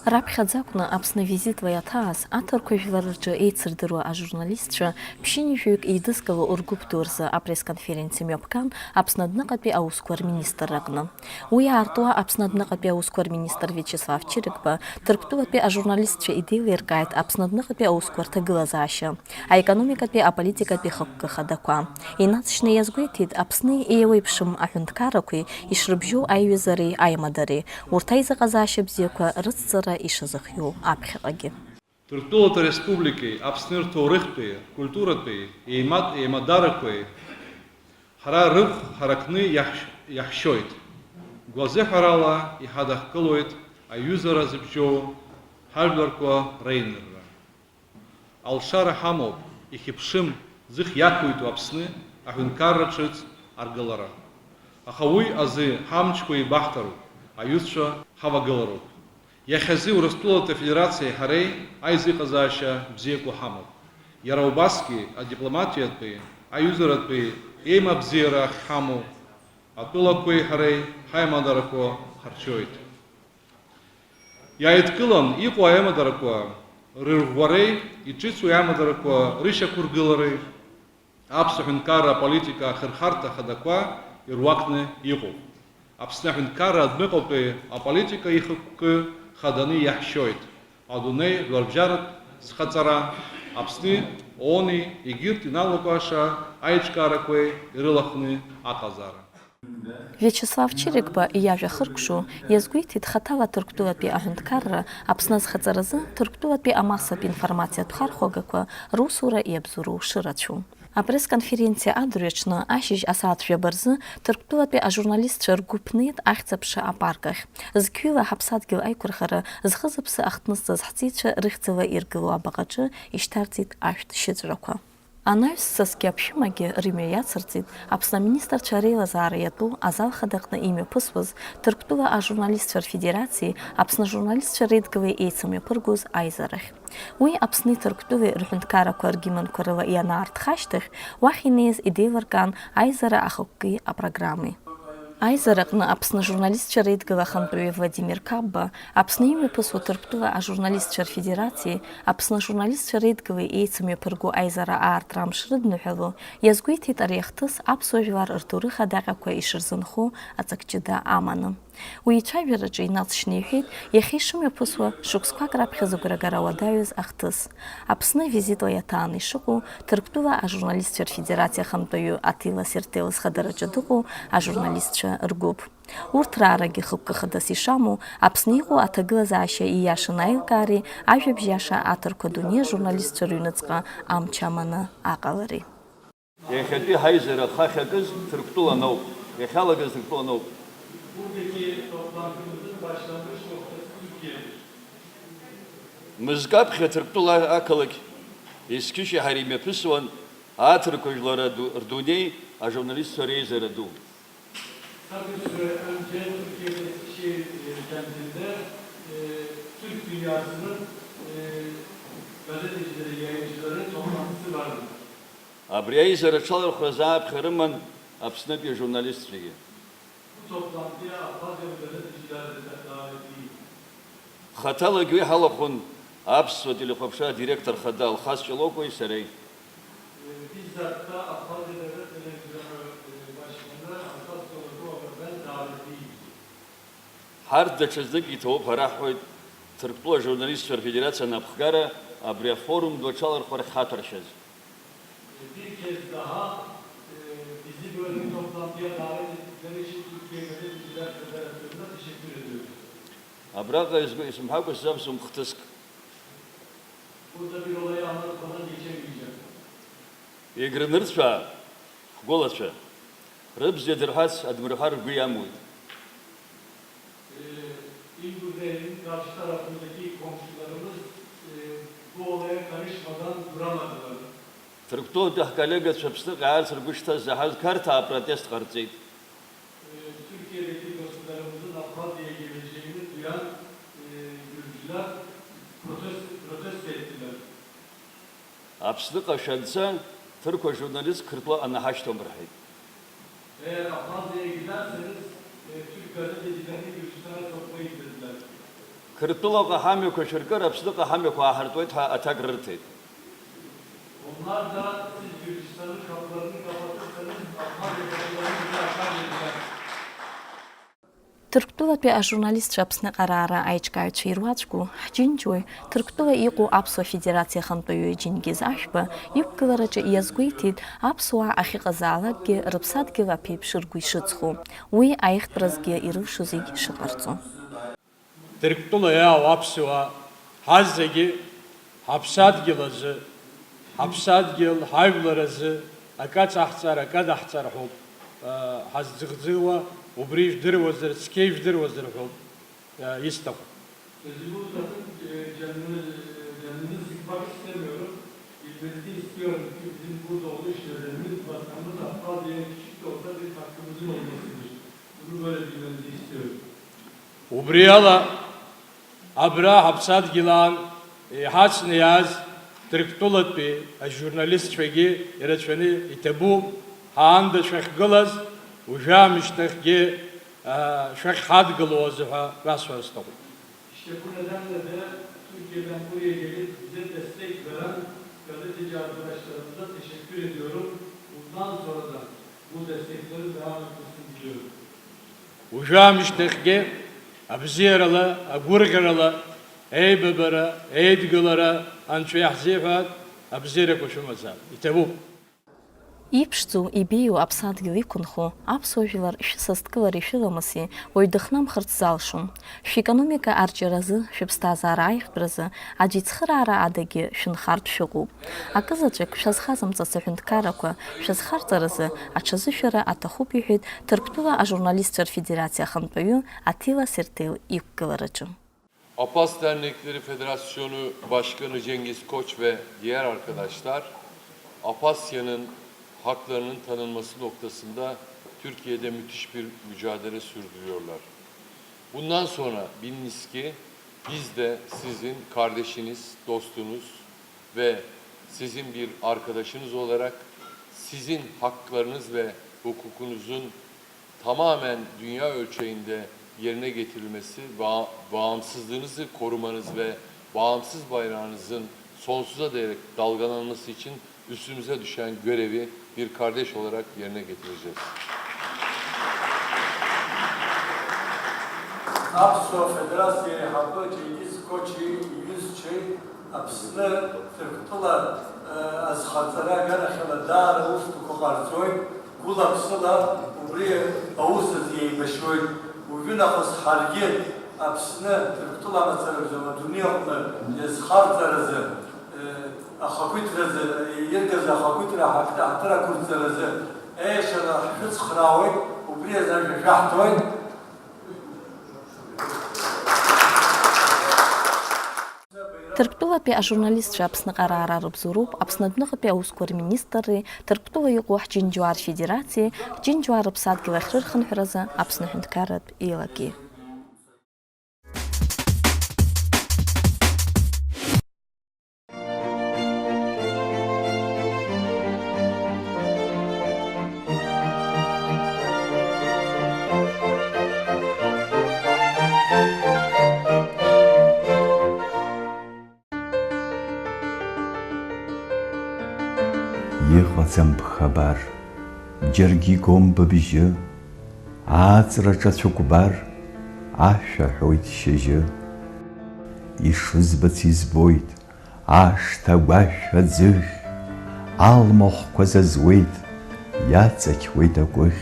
Раԥхьаӡакәны Аԥсны визитла иаҭааз аҭырқәа жәлар рҿы еицырдыруа ажурналистцәа ԥшьынҩажәаҩык еидызкыло ргәыԥ ду рзы апресс-конференциа мҩаԥган Аԥсны адәныҟатәи аусқәа рминистр аҟны. Уи аартуа Аԥсны адәныҟатәи аусқәа рминистр Виачеслав Чирикба Ҭырқәтәылатәи ажурналистцәа идеилиркааит Аԥсны адәныҟатәи аусқәа рҭагылазаашьа, аекономикатәи аполитикатәи хықәкы хадақәа. Инаҵшьны иазгәеиҭеит Аԥсни еиуеиԥшым аҳәынҭқаррақәеи ишрыбжьоу аиҩызареи аимадареи, урҭ аизыҟазаашьа бзиақәа рыцҵара ишазыхиоу аԥхьаҟагьы. Ҭырқәтәылатәи Республикеи Аԥсны рҭоурыхтәи, ркультуратәи, еимадарақәеи ҳара рыхә ҳаракны иаҳшьоит. Гәазыҳәарала иҳадахкылоит аҩызара зыбжьоу ҳажәларқәа реинырра. Алшара ҳамоуп ихьыԥшым зых иақәиҭу Аԥсны аҳәынҭқарра ҿыц аргылара. Аха уи азы ҳамчқәа еибаҳҭароуп, аҩызцәа ҳавагылароуп. Иахьазы Урыстәылатәи Афедерациеи ҳареи аизыҟазаашьа бзиақәа ҳамоуп. Иара убасгьы адипломатиатәи, аҩызаратәи еимабзиара ҳамоу атәылақәеи ҳареи ҳаимадарақәа ҳарчоит. Иааидкылан иҟоу аимадарақәа рырӷәӷәареи, иҿыцу аимадарақәа рышьақәыргылареи аԥсуа ҳәынҭқарра аполитика ахырхарҭа ахадақәа ируакны иҟоуп. Аԥсны аҳәынҭқарра адәныҟатәи аполитика ихықәкы хаданы иаҳшьоит. Адунеи жәларбжьаратә зхаҵара, Аԥсни ООНи егьырҭ иналукааша аиҿкаарақәеи ирылахәны аҟазаара. Виачеслав Чирикба иажәа хыркәшо иазгәеиҭеит хаҭала Ҭырқәтәылатәи аҳәынҭқарра Аԥсны азхаҵаразы Ҭырқәтәылатәи амассатә информациатә хархәагақәа русура иабзоуроу шырацәоу. Апресс-конференциа адырҩаҽны ашьыжь асааҭ жәаба рзы Ҭырқәтәылатәи ажурналистцәа ргәыԥнеит ахьӡ-аԥша апарк ахь. Зқьҩыла ҳаԥсадгьыл аиқәырхара зхы-зыԥсы ахҭнысҵаз ҳҵеицәа рыхьӡала иргыло абаҟаҿы ишьҭарҵеит ашәҭ шьыҵәрақәа. Анаҩссасгьы аԥшәымагьы рымҩа иацырҵеит Аԥсны аминистрцәа реилазаара иатәу азал хадаҟны имҩаԥысуаз Ҭырқәтәыла ажурналистцәа рфедерациеи Аԥсны ажурналистцәа реидгылеи еицымҩаԥыргоз аизарахь. Уи Аԥсни Ҭырқәтәылеи рҳәынҭқаррақәа ргиманқәа рыла ианаартха ашьҭахь уахь инеиз идеилыркаан аизара ахықәки апрограммеи. Аизараҟны Аԥсны ажурналистцәа реидгыла ахантәаҩы Владимир Кабба, Аԥсны имҩаԥысуа Ҭырқәтәыла ажурналистцәа рфедерациеи, Аԥсны ажурналистцәа реидгылеи еицымҩаԥырго аизара аартра амш рыдныҳәало, иазгәеиҭеит ари ахҭыс аԥсуа жәлар рҭоурых адаҟьақәа ишырзынхо аҵак-ҷыда аманы. Уи ицәажәараҿы инаҵшьны иҳәеит иахьа ишымҩаԥысуа шықәсқәак раԥхьа зыгәрагара уадаҩыз ахҭыс. Аԥсны визитла иаҭааны ишыҟоу Ҭырқәтәыла ажурналистцәа рфедерациа ахантәаҩы Аҭила Сертел зхадараҿы дыҟоу ажурналистцәа ргәыԥ. Урҭ раарагьы хықәкы хадас ишамоу Аԥсны иҟоу аҭагылазаашьа ииашаны аилкаареи, ажәабжь иаша аҭырқәа дунеи ажурналистцәа рыҩныҵҟа амч аманы аҟалареи. Иахьатәи ҳаизара хахьакыз Ҭырқәтәылан ауп, иахьалагаз Ҭырқәтәылан ауп. Buradaki toplantımızın başlangıç noktası Türkiye. Мызкаԥхьа Ҭырқәтәыла ақалақь есқьышьа ҳара имҩаԥысуан аҭырқәа жәлар рдунеи ажурналистцәа реизара ду. Tabii bir süre önce Türkiye'de Eskişehir kentinde Türk dünyasının gazetecileri, yayıncıları toplantısı vardı. Абри аизара аҽалархәра аԥхьа рыман Аԥснытәи ажурналистцәагьы. Bu toplantıya Abhazyalı gazeteciler de davetliydi. Хаҭалагь уи ҳалахәын аԥсуа телехәаԥшра адиректор хада Алхас Ҷалокәеи сареи. Bizzat da Abhazya Devlet Televizyonu Başkanı Alkas Çolakova ben davetliydim. Ҳарҭ даҽазныкгьы иҭоуп ҳара ҳҳәоит Ҭырқәтәыла ажурналистцәа рфедерациа напхгара абри афорум ду аҽалархәара ахьаҭәаршьаз. Bir kez daha bizi böyle bir toplantıya davet ettikleri için Türkiye Gazeteciler Federasyonu'na teşekkür ediyoruz. Абраҟа исымҳәакәа сзаԥсуам хҭыск. Burada bir olayı anlatmadan geçemeyeceğim. Егрынырцәаа, ҳгәылацәа, рыбзиа дырҳәац адмырҳәар ргәы иамуит. İlgüzer'in karşı tarafındaki komşularımız bu olaya karışmadan duramadılar. Ҭырқәтәылатәи ҳколлегацәа Аԥсныҟа аарц ргәы шҭазаҳаз Қарҭаа протест ҟарҵеит. Türkiye'deki dostlarımızın Abhazya'ya geleceğini duyan Gürcüler protesto ettiler. Аԥсныҟа шәанца Ҭырқәа журналист Қырҭуа анаҳашьҭуам рҳәеит. Eğer Abhazya'ya giderseniz Türk gazetecilerini Gürcistan'a sokmayın dediler. Kırıklığa hamyoko şirkar, apsıdıqa hamyoko ahartoyt atak rırtayt. Onlar da siz Gürcistan'ın kapılarını kapatırsanız Afgan kapılarını bize açar dediler. Түрктува пе журналист шапсны қарара айчкай чирвачку хджинжой Түрктува иqu Апсуа Федерация хантою джингиз ашба юбкаларача язгуитит Апсуа ахиqazaлагги рыпсадгила пеп шыргуй шыцху уи айхтразги ирывшузиг шыqarцу Türktulaya Apsua Hazzegi Hapsadgilazı Hapsadgil hayvlarazı akats ahtsar akad ahtsar hop Hazzigziwa وبريف در وزر سكيف در وزر حب يستقل. Sözümü uzatın, canınızı sıkmak istemiyorum. Bilmenizi istiyorum ki bizim burada oluş nedenimiz vatanımız aptal diye küçük de olsa bir hakkımızın olmasıdır. Bunu böyle bilmenizi istiyorum. وبريالا أبرا حبسات جيلان حاس نياز تركتولت بي الجورناليست شوية يرتشفني يتبو هاند شوية غلز وجامشتخجي شوية حاد غلوزها واسوستو. İşte bu nedenle de Türkiye'den buraya gelip bize destek veren gazeteci arkadaşlarımıza teşekkür ediyorum. Bundan sonra da bu desteklerin devam etmesini diliyorum. وجامشتخجي أبزيرلا أقورغرلا أي ببرا أي دقلرا أنشوي حزيفات أبزيرك وشو مزال يتبو. Ипшцу ибею апсадгил икунху апсуажилар шсасткылар ишиламаси ойдыхнам хырцзалшум. Шэкономика арчыразы шэпстазара айхтразы аджицхырара адаги шынхарт шыгу. Акызачык шазхазамцасы хюнткараква шазхарцаразы ачазышара атахуп юхит Түрктува Журналистler Federatsiya хантою Atilla Sertel ipkılarıcı. APAS Dernekleri Federasyonu Başkanı Cengiz Koç ve diğer arkadaşlar APASYA'nın haklarının tanınması noktasında Türkiye'de müthiş bir mücadele sürdürüyorlar. Bundan sonra biliniz ki biz de sizin kardeşiniz, dostunuz ve sizin bir arkadaşınız olarak sizin haklarınız ve hukukunuzun tamamen dünya ölçeğinde yerine getirilmesi, bağımsızlığınızı korumanız ve bağımsız bayrağınızın sonsuza dek dalgalanması için üstümüze düşen görevi bir kardeş olarak yerine getireceğiz. Apsua Federasyaya Hakkı Cengiz Koçi yüzçe apsını Türktular az Hazara Garaşala Dar Ustu Kokarsoy Kulapsıla Ubriye Avusuz Yeyi Beşoy Uvinakhos Hargir apsını Türktular Masarıcama Dünyaklı Yazhartarızı Akakütrezı Yergazı Akakütre Haktara Kurtzarızı Eşara Hüz Khraoy Ubriye Zargı Jahtoy Түрктува пе журналист шапсны қарара рыбзуруп, апснадныгы пе ускор министры, Түрктува югух Джинджуар Федерации, Джинджуар рыбсадги лахрырхын хыразы, апсны хүндкарат илаги. Ехъэцӏэм хъэбар, джэрги гом быбыжьы, ацӏрэкӏэ цӏыкӏубар, ащохьойт щэжьы. Ишызбыц избойт, ашта гуащэ дзых, ал мохъуэ зэзуейт, яцӏэкӏуейт агух.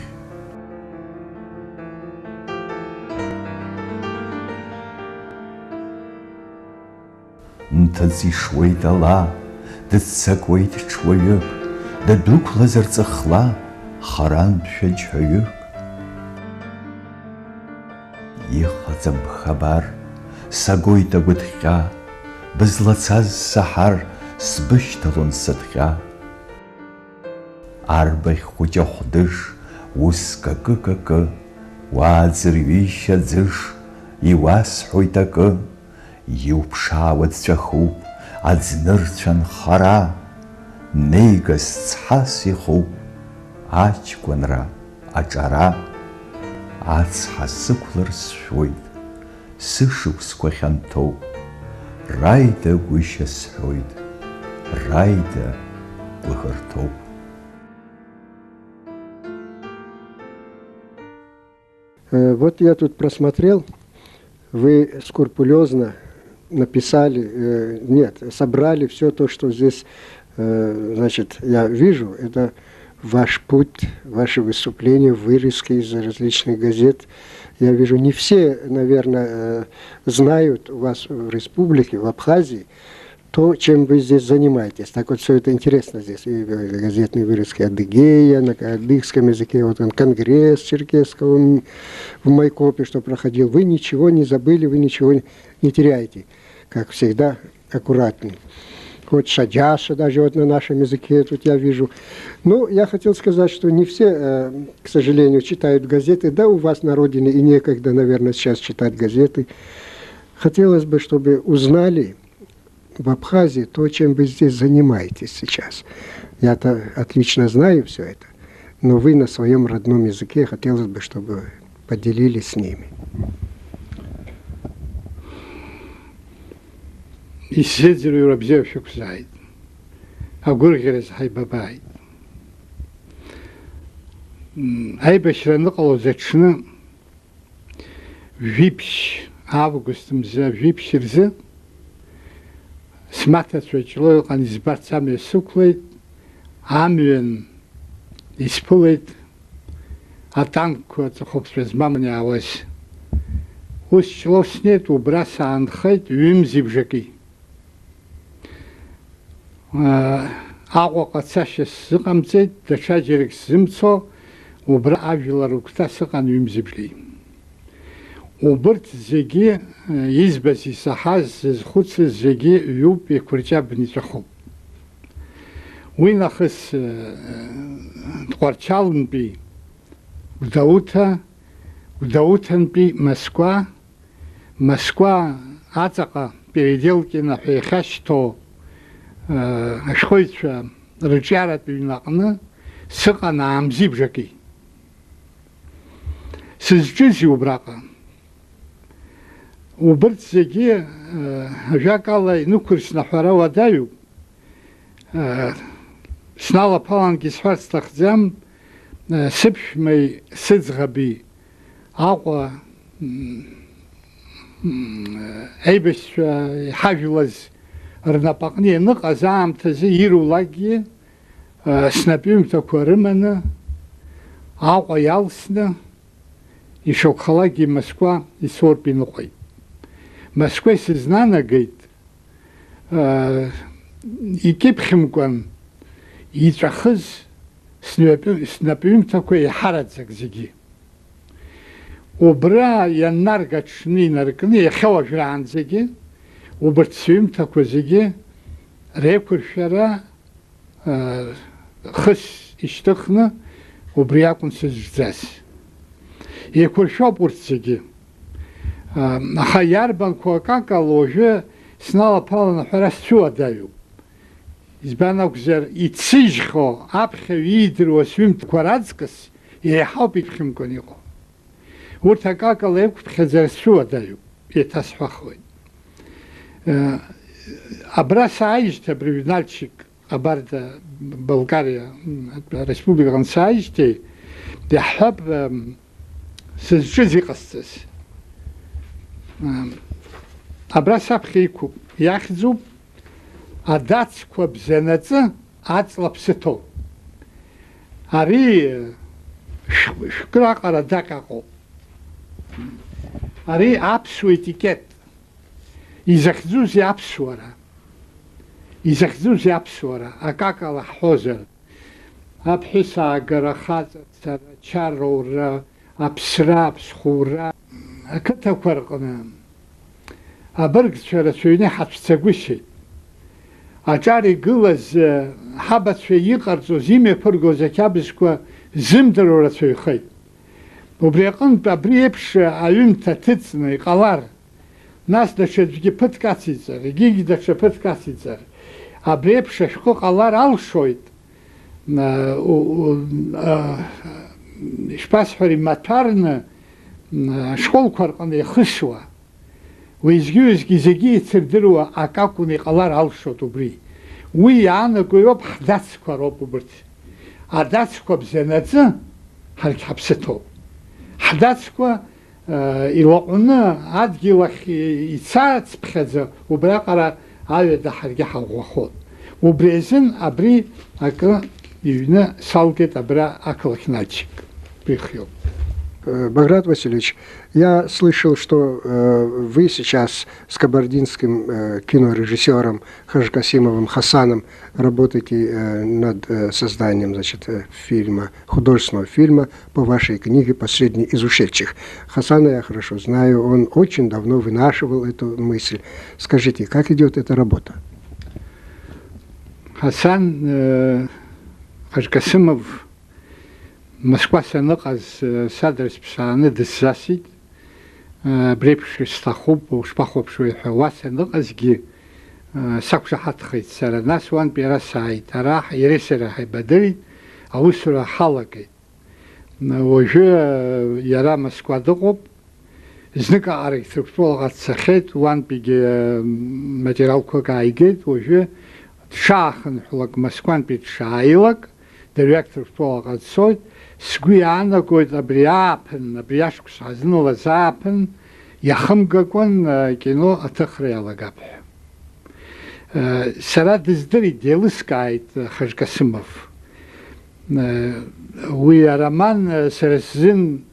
Нтэцӏишуейт ала, дыццакӏуейт чъыӏуэйык, дэдуклэзэр цӏыхъла, хъэран пшъэкӏхьэйык. Ехъэцӏэм хъэбар, сагойт агутхьа, бызлъэцаз сыхьар, сбыщтэлъун сытхьа. Ар бэхъукӏэ хъудыж, ус кӏэкӏы, уадзыр уищэдзыж, иуасхьойт акӏы, иупшауэ тшӏэхыу, адзыныр цъэнхъэра, нэйгэс цхьэс ихъуу, ачкӏуэнрэ ӏэкӏэра. А цхьэ цӏыкӏулыр сшъуйт, сышықәсқәа хьанҭоуп, раида гәышьа сҳәоит, раида гәыӷырҭоуп. Вот я тут просмотрел, вы скрупулезно написали, нет, собрали все то, что здесь, значит, я вижу, это ваш путь, ваши выступления, вырезки из различных газет. Я вижу, не все, наверное, знают у вас в республике, в Абхазии, то, чем вы здесь занимаетесь. Так вот, все это интересно здесь. И газетные вырезки Адыгея, на адыгском языке, вот он, конгресс черкесского в Майкопе, что проходил. Вы ничего не забыли, вы ничего не теряете. Как всегда, аккуратней. Вот Шадяша даже вот на нашем языке тут я вижу. Ну, я хотел сказать, что не все, к сожалению, читают газеты. Да, у вас на родине и некогда, наверное, сейчас читать газеты. Хотелось бы, чтобы узнали в Абхазии то, чем вы здесь занимаетесь сейчас. Я-то отлично знаю все это, но вы на своем родном языке хотелось бы, чтобы поделились с ними. Исзеиӡырҩуа рабзиа шәықәзааит. Агәырӷьараз ҳаибабааит. Аибашьра аныҟалоз аҽны жәиԥшь август мза жәиԥшь рзы смаҭацәа ҷло иҟан избарц амҩа сықәлеит, амҩан исԥылеит атанкқәа ҵыхәаԥҵәа змам иаауаз. Ус ҷло снеит, убра саанхеит ҩымзи-бжаки. Аҟәаҟа цашьа сзыҟамҵеит, даҽаџьарак сзымцо, убра ажәлар рыгәҭа сыҟан ҩымзи-бжаки. Убырҭ зегьы избаз, исаҳаз, зызхәыцыз зегьы ҩуп, еиқәырҷабны иҵәахуп. Уи нахыс Тҟәарчалнтәи Гәдоуҭа, Гәдоуҭантәи Москва, Москва аҵаҟа Переделкино ҳәа иахьашьҭоу ашәҟәыҩҩцәа рыҿиаратә ҩнаҟны сыҟан аамзи-бжаки. Сызҿызи убраҟа. Убырҭ зегьы ажәакала инықәыршьны аҳәара уадаҩуп. Сналаԥалангьы исҳәарц сҭахӡам, сыԥшәмеи сыӡӷаби Аҟәа аибашьцәа иҳажәлаз рнапаҟны ианыҟаз аамҭазы ирулакгьы снапҩымҭақәа рыманы Аҟәа иалсны ишакәхалакгьы Москва исортә иныҟәеит. Москва исызнанагеит икьыԥхьымкәан иҵәахыз снапҩымҭақәа иҳараӡак зегьы. Убра ианнарга аҽны инаркны иахьауажәраанӡагьы убырҭ сҩымҭақәа зегьы реиқәыршәара хыс ишьҭыхны убри акәын сызжәӡаз. Еиқәыршәоуп урҭ зегьы. Аха иарбанқәа акакала уажәы сналаԥалан аҳәара сцәуадаҩуп. Избан акәзар, ицыжьхо аԥхьаҩ иидыруа сҩымҭақәа раҵкыс еиҳауп иԥхьымкәан иҟоу. Урҭ акакала еиқәԥхьаӡара сцәуадаҩуп, еиҭасҳәахуеит. Абра сааижьҭеи абри ҩнальчик Ҟабарда Болгариа республикаҟны сааижьҭеи диаҳҳәап сызҿыз иҟасҵаз. Абра саԥхьа иқәуп, иахьӡуп адацқәа бзанаҵы аҵла ԥсыҭоуп. Ари шәкыраҟара даҟьаҟоуп. Ари аԥсуа етикет. Изахьӡузеи аԥсуара? Изахьӡузеи аԥсуара? Акакала ҳҳәозар, аԥҳәыс аагара, ахаҵацара, ачароура, аԥсра, аԥсхәура, ақыҭақәа рҟны абыргцәа рацәаҩны ҳацәцагәышьеит. Аҿар игылаз ҳабацәа иҟарҵоз, имҩаԥыргоз ақьабзқәа зымдыруа рацәаҩхеит. Убри аҟнытә абри еиԥш аҩымҭа ҭыҵны иҟалар, нас даҽаӡәгьы ԥыҭк ациҵар, егьигьы даҽа ԥыҭк ациҵар, абри еиԥш ашәҟәы ҟалар алшоит. Ишԥасҳәари, маҭәарны ашколқәа рҟны ихысуа, уеизгьы-уеизгьы зегьы еицырдыруа ак акәын иҟалар алшоит убри. Уи иаанаго иоуп ҳдацқәа роуп убырҭ. Адацқәа бзианаҵы ҳаргьы ҳаԥсы ҭоуп. Ҳдацқәа илаҟәны адгьыл ахь ицацԥхьаӡа убраҟара аҩада ҳаргьы ҳаӷәӷәахоит. Убри азын абри акы иҩны салгеит абра ақалақь Нальчик. Прихиоп. Баграт Васильевич, я слышал, что вы сейчас с кабардинским кинорежиссером Хаджикасимовым Хасаном работаете над созданием, значит, фильма, художественного фильма по вашей книге «Последний из ушедших». Хасана я хорошо знаю, он очень давно вынашивал эту мысль. Скажите, как идет эта работа? Хасан Хаджикасимов Москва саныҟаз садрес ԥсааны дысзасит. Бреиԥш сҭахуп, ушԥахәаԥшуеи ҳәа уа саныҟазгьы сақәшаҳаҭхеит сара. Нас уантәи ара сааит. Ара иареи сара ҳаибадырит, аусура ҳалагеит. Уажәы иара Москва дыҟоуп. Зныкаҟара Ҭырқәтәылаҟа дцахьеит, уантәигьы материалқәак ааигеит. Уажәы дшаахынҳәлак Москвантәи дшааилак, дырҩагь Ҭырқәтәылаҟа дцоит. Сгәы иаанагоит абри ааԥын, абри ашықәс ҳазнылаз ааԥын иахымгакәан кино аҭыхра иалагап ҳәа. Сара дыздырит, деилыскааит Хаджикасимов. Уи ароман сара сзын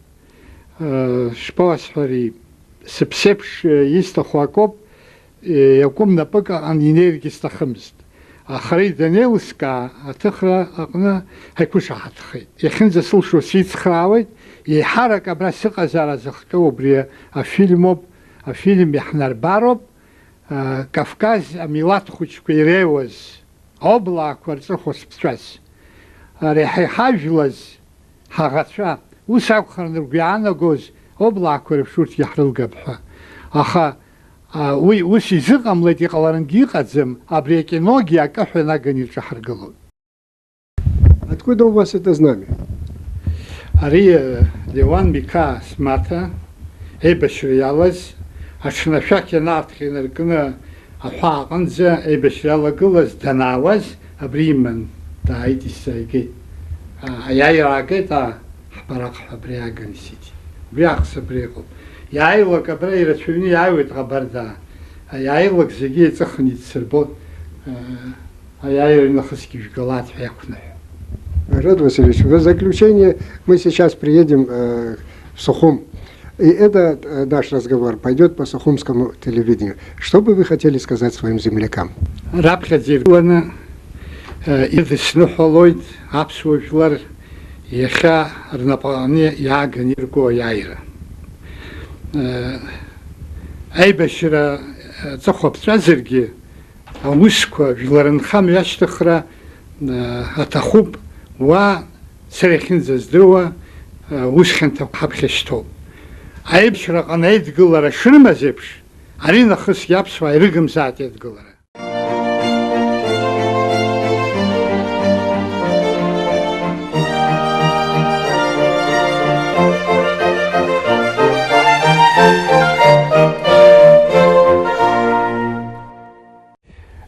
шԥауасҳәари, сыԥсеиԥш исҭаху акоуп, иакәым напык аҟан инеиргьы сҭахымызт. Ахара данеилыскаа аҭыхра аҟны ҳаиқәышаҳаҭхеит. Иахьынӡасылшо сицхраауеит, еиҳарак абра сыҟазаара зыхҟьо убри афильмоуп, афильм иаҳнарбароуп, Кавказ амилаҭ хәыҷқәа иреиуаз, аублаақәа рҵыхәа зԥҵәаз, реиҳа иҳажәлаз ҳаӷацәа, ус акәхарын ргәы иаанагоз аублаақәа реиԥш урҭгьы ҳрылгап ҳәа. Аха уи ус изыҟамлеит, иҟаларангьы иҟаӡам, абри акиногьы акаҳәа наган ирҿаҳаргылоит. Откуда у вас это знамя? Ари Леуан Мика смаҭа еибашьра иалаз, аҽнашәақь ианаарҭха инаркны аҳәаа аҟынӡа еибашьра иалагылаз данаауаз, абри иман дааит, исзааигеит. Аиааира аагеит, ҳбараҟ ҳәа абри ааган исит. Убри аахыс абри иҟоуп. Иааилак абра ирацәаҩны иааиуеит ҟабарда. Аиааилак зегьы еиҵыхын ицсырбот, аиааира нахысгьы жәгалаат ҳәа иақәныҳәо. Баграт Васильевич, в заключение мы сейчас приедем в Сухум. И этот наш разговор пойдет по сухумскому телевидению. Что бы вы хотели сказать своим землякам? Раԥхьаӡа иргыланы идысныҳәалоит аԥсуа жәлар иахьа рнапаҟны иааган ирго аиааира. Аибашьра ҵыхәа ԥҵәазаргьы аусқәа жәлар нхамҩа ашьҭыхра аҭахуп. Уа сара иахьынӡаздыруа ус хьанҭақәа ҳаԥхьа шьҭоуп. Аибашьраҟны аидгылара шрымаз еиԥш, ари нахысгьы аԥсуаа ирыгымзааит аидгылара.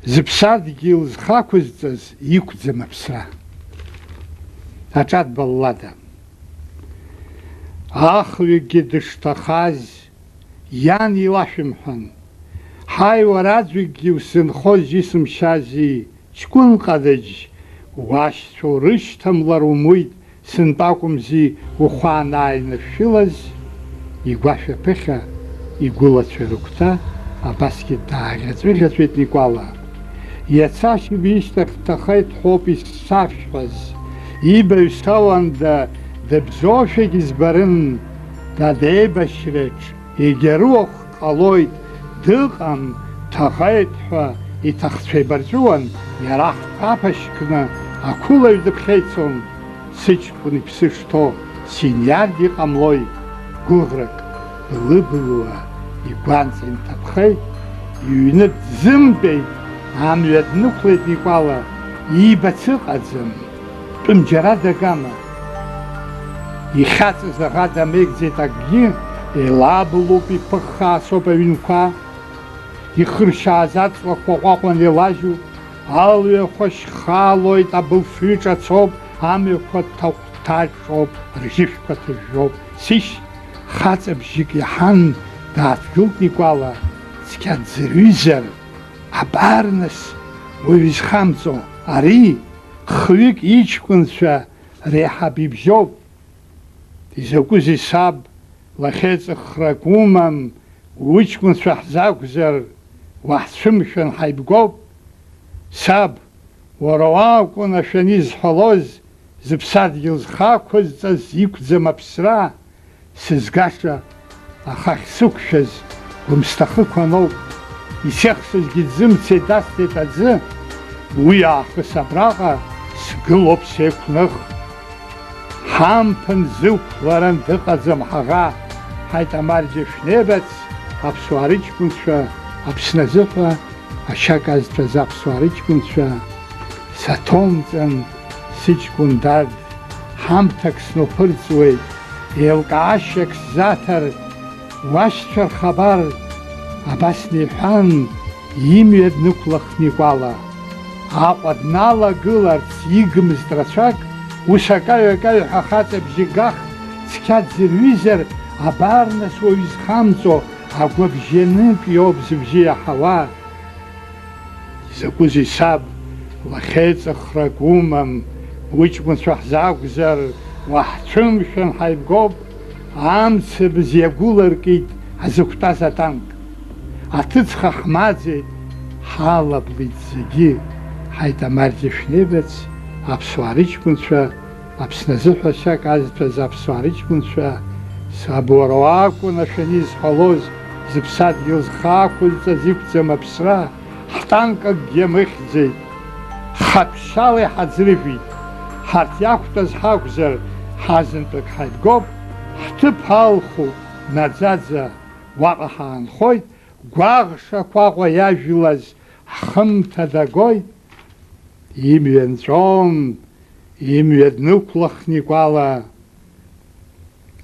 Зыԥсадгьыл зхақәызҵаз иқәӡам аԥсра. Аҿатә баллада. Ахҩыкгьы дышҭахаз иан илашәымҳәан, ҳаи уара аӡәыкгьы усзынхоз исымшьази, ҷкәын ҟадаџь, уашьцәа урышьҭамлар умуит, сынтәа акәымзи ухәаан ааиныршәылаз, игәашәаԥыхьа, игәылацәа рыгәҭа, абасгьы дааӷьаҵәыӷьаҵәит Никәала. Иаца шьыбжьышьҭахь дҭахеит ҳәоуп исзашәҳәаз, ибаҩ сауанда дыбзоушәагь избарын, дадеибашьраҿ егьарыуах ҟалоит, дыҟам, дҭахеит ҳәа иҭахцәа еибарҵәуан, иара ҳҟаԥашькны ақәылаҩ дыԥхьеицон, сыҷкәын иԥсы шҭо, синиаргьы иҟамлоит, гәыӷрак былыбылуа игәанҵа инҭаԥхеит, иҩны дзымбеит, амҩа днықәлеит Никәала, иибац ыҟаӡам, тәымџьара дагама. Ихьаҵыз аӷа дамеигӡеит акгьы, еилабылуп, иԥыххаасоуп аҩнқәа, ихыршьааз аҵлақәа ҟәаҟәан илажьу, алҩақәа шьхалоит, абылфҩы ҿацоуп, амҩақәа ҭаҟәҭаҿоуп, ржьышәқәа ҭыжәжәоуп. Сишь, хаҵабжьык иаҳан дааҭгылт Никәала, цқьа дзырҩызар, абар нас, уаҩ изхамҵо, ари хҩык иҷкәынцәа реиҳаб ибжьоуп. Изакәызеи саб, лахьеиҵыхрак умам, уҷкәынцәа ҳзакәзар, уаҳцәымшәан ҳаибгоуп. Саб, уара уакәын ашәаны изҳәалоз, зыԥсадгьыл зхаақәазҵаз иқәӡам аԥсра, сызгаша ахахь сықәшәаз гәымсҭахықәаноуп. Исехсызгьы дзымцеит, дасҭеит аӡы, уи аахыс абраҟа сгылоуп сеиқәных. Ҳамԥын зықәларан дыҟаӡам ҳаӷа, ҳаит амарџьа шәнеибац, аԥсуаа рыҷкәынцәа, Аԥсны азыҳәа ашьак азҭәаз аԥсуаа рыҷкәынцәа, саҭоумҵан сыҷкәын дад, ҳамҭак сноуԥырҵуеит, еилкаашьак сзаҭар, уашьцәа рхабар, абас неиҳәан, имҩа днықәлахт Никәала. Аҟәа дналагыларц игмызт рацәак, ус акаҩ-акаҩҳәа хаҵабжьы гахт, цқьа дзырҩызар, абар нас уаҩ изхамҵо, агәабжьанытә иоуп зыбжьы иаҳауа. Изакәызеи саб, лахьеиҵыхрак умам, уҷкәынцәа ҳзакәзар, уаҳцәымшәан ҳаибгоуп. Амцабз иагәыларкит ҳзықәтәаз атанк. Аҭыҵха ҳмаӡеит, ҳалаблит зегьы, ҳаит амарџьа шәнеибац, аԥсуаа рыҷкәынцәа, Аԥсны азыҳәа ашьак азҭәаз аԥсуаа рыҷкәынцәа, саб уара уакәын ашәаны изҳәалоз, зыԥсадгьыл зхаақәазҵаз иқәӡам аԥсра, ҳтанк акгьы амыхьӡеит, хаԥшьала иҳаӡрыжәит. Ҳарҭ иақәтәаз ҳакәзар, ҳазынтәык ҳаибгоуп, ҳҭыԥ алхуп, наӡаӡа уаҟа ҳаанхоит, гәаӷ-шақәаҟәа иажәлаз ҳхымҭа дагоит. Имҩа нҵәон, имҩа днықәлахт Никәала,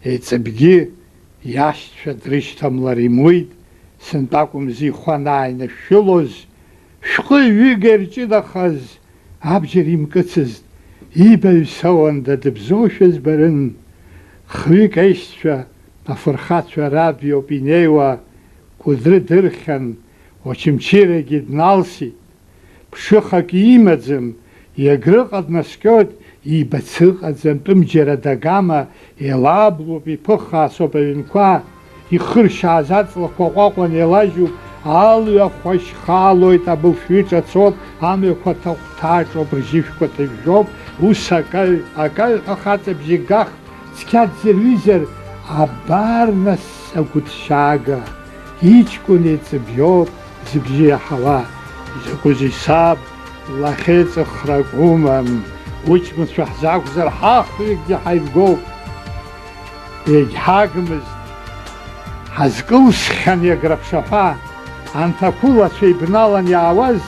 еиҵыбгьы иашьцәа дрышьҭамлар имуит, сынтә акәымзи ихәы анааинышәшәылоз, шәҟы-ҩыга ирҷыдахаз, абџьар имкыцызт, ибаҩ-сауанда дыбзоушәа збарын. Хҩык аишьцәа, афырхацәа раб иоуп инеиуа, Кәыдры дырхьан, Очамчырагьы дналсит. Ԥшыхак имаӡам, иагрыҟа днаскьоит, иибац ыҟаӡам, тәымџьара дагама, еилаблуп, иԥыххаасоуп аҩнқәа, ихыршьааз аҵлақәа ҟәаҟәан еилажьуп, алҩақәа шьхалоит, абылфҩы ҿацоуп, амҩақәа ҭаҟәҭаҿоуп, ржьышәқәа ҭыжәжәоуп. Ус акаҩ-акаҩҳәа хаҵабжьы гахт, цқьа дзырҩызар, абар нас агәыҭшьаага, иҷкәын еиҵыб зыбжьы иаҳауа. Изакәызеи саб, лахьеиҵыхрак умам, уҷкәынцәа ҳзакәзар, ҳахҩыкгьы ҳаибгоуп. Егьҳагмызт, ҳазкылсхьан иаграԥшаҳәа, анҭ ақәылацәа ибналан иаауаз,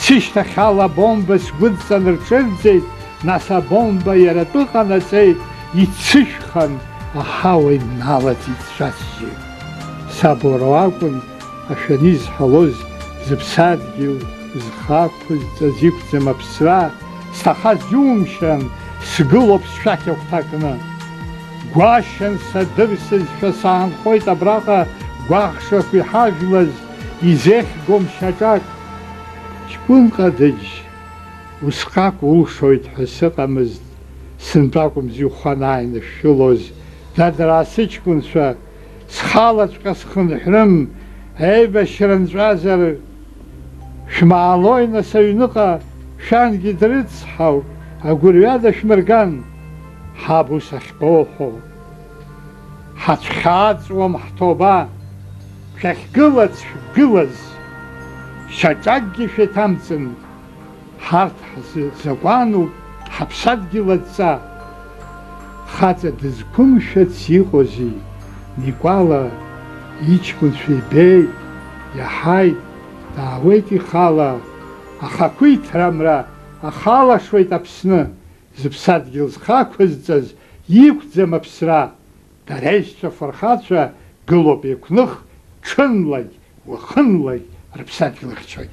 сышьҭахьала абомба сгәыдҵан рҽырӡеит, нас абомба иара атәы ҟанаҵеит, ицышәхан, аҳауа иналаҵит сшәасжьы. Саб уара уакәын ашәаны изҳәалоз, зыԥсадгьыл зхаақәазҵаз иқәӡам аԥсра, сҭахаз џьумшьан, сгылоуп сшәақь агәҭакны. Гәашьан садырсызшәа саанхоит абраҟа, гәаӷшақә иҳажәлаз, изехьгом шьаҿак. Ҷкәын ҟадыџь, усҟак улшоит ҳәа сыҟамызт, сынтәа акәымзи ухәы анааинышәшәылоз. Дадраа сыҷкәынцәа, схалаҵәҟьа схынҳәрым, еибашьра нҵәазар, шәмаалои нас аҩныҟа, шәангьы дрыцҳауп, агәырҩа дашәмырган. Ҳаб ус ахьбоуҳәо, ҳацәхьааҵуам ҳҭоуба, шәахьгылац шәгылаз, шьаҿакгьы шәеиҭамҵын, ҳарҭ ҳзакәануп, ҳаԥсадгьыл адҵа. Хаҵа дызқәымшәац иҟози, Никәала иҷкәынцәа ибеит, иаҳаит, даауеит ихала, ахақәиҭрамра ахалашуеит Аԥсны, зыԥсадгьыл зхаақәазҵаз иқәӡам аԥсра. Дара аишьцәа фырхацәа гылоуп еиқәных, ҽынлагь уахынлеи рыԥсадгьыл ахьцоит.